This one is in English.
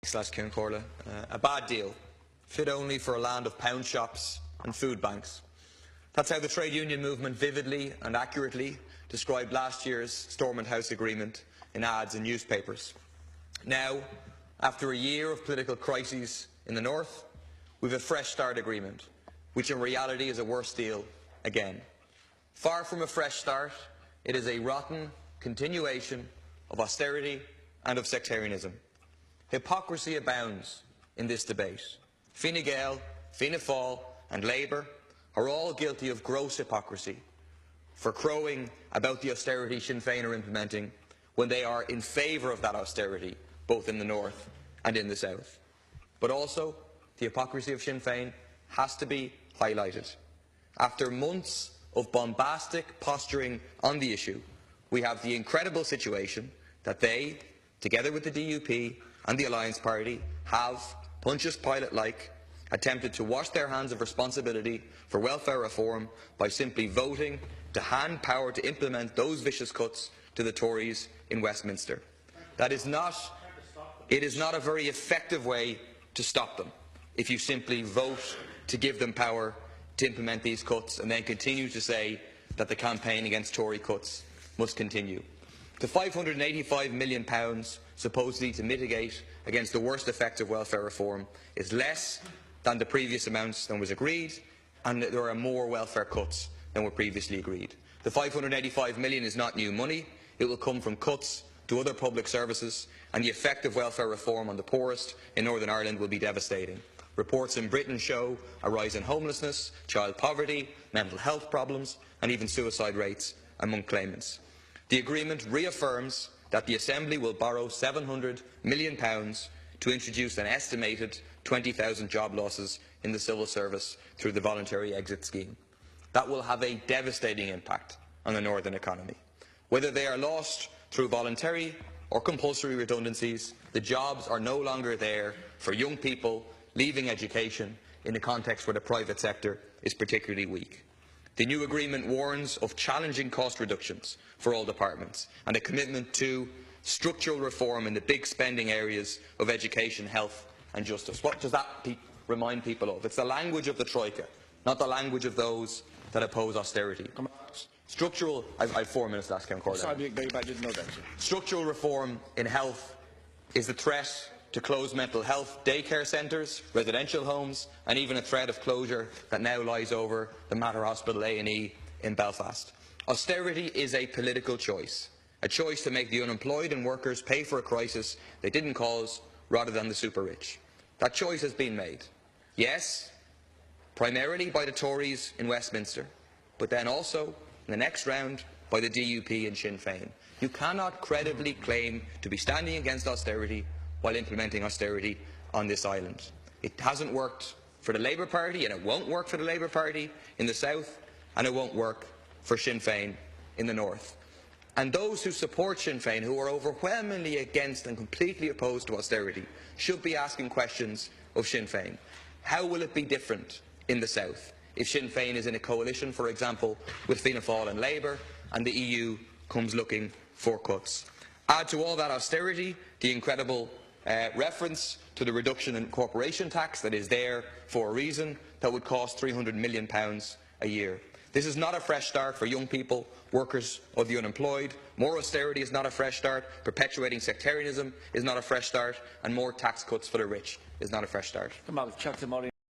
A bad deal, fit only for a land of pound shops and food banks. That's how the trade union movement vividly and accurately described last year's Stormont House agreement in ads in newspapers. Now, after a year of political crises in the north, we have a Fresh Start agreement, which in reality is a worse deal again. Far from a fresh start, it is a rotten continuation of austerity and of sectarianism. Hypocrisy abounds in this debate. Fine Gael, Fianna Fáil and Labour are all guilty of gross hypocrisy for crowing about the austerity Sinn Féin are implementing when they are in favour of that austerity, both in the north and in the south. But also, the hypocrisy of Sinn Féin has to be highlighted. After months of bombastic posturing on the issue, we have the incredible situation that they, together with the DUP and the Alliance Party, have, Pontius Pilate-like, attempted to wash their hands of responsibility for welfare reform by simply voting to hand power to implement those vicious cuts to the Tories in Westminster. It is not a very effective way to stop them if you simply vote to give them power to implement these cuts and then continue to say that the campaign against Tory cuts must continue. The £585 million supposedly to mitigate against the worst effects of welfare reform is less than the previous amounts that was agreed, and there are more welfare cuts than were previously agreed. The £585 million is not new money. It will come from cuts to other public services, and the effect of welfare reform on the poorest in Northern Ireland will be devastating. Reports in Britain show a rise in homelessness, child poverty, mental health problems and even suicide rates among claimants. The agreement reaffirms that the Assembly will borrow £700 million to introduce an estimated 20,000 job losses in the civil service through the voluntary exit scheme. That will have a devastating impact on the northern economy. Whether they are lost through voluntary or compulsory redundancies, the jobs are no longer there for young people leaving education in a context where the private sector is particularly weak. The new agreement warns of challenging cost reductions for all departments and a commitment to structural reform in the big spending areas of education, health and justice. What does that remind people of? It's the language of the Troika, not the language of those that oppose austerity. Structural, I've 4 minutes last, Count Corley. Sorry, I didn't know that. Structural reform in health is the threat to close mental health daycare centres, residential homes and even a threat of closure that now lies over the Mater Hospital A&E in Belfast. Austerity is a political choice, a choice to make the unemployed and workers pay for a crisis they didn't cause rather than the super rich. That choice has been made. Yes, primarily by the Tories in Westminster, but then also in the next round by the DUP and Sinn Féin. You cannot credibly claim to be standing against austerity while implementing austerity on this island. It hasn't worked for the Labour Party, and it won't work for the Labour Party in the south, and it won't work for Sinn Féin in the north. And those who support Sinn Féin, who are overwhelmingly against and completely opposed to austerity, should be asking questions of Sinn Féin. How will it be different in the south if Sinn Féin is in a coalition, for example, with Fianna Fáil and Labour, and the EU comes looking for cuts? Add to all that austerity the incredible reference to the reduction in corporation tax that is there for a reason, that would cost £300 million a year. This is not a fresh start for young people, workers or the unemployed. More austerity is not a fresh start. Perpetuating sectarianism is not a fresh start. And more tax cuts for the rich is not a fresh start.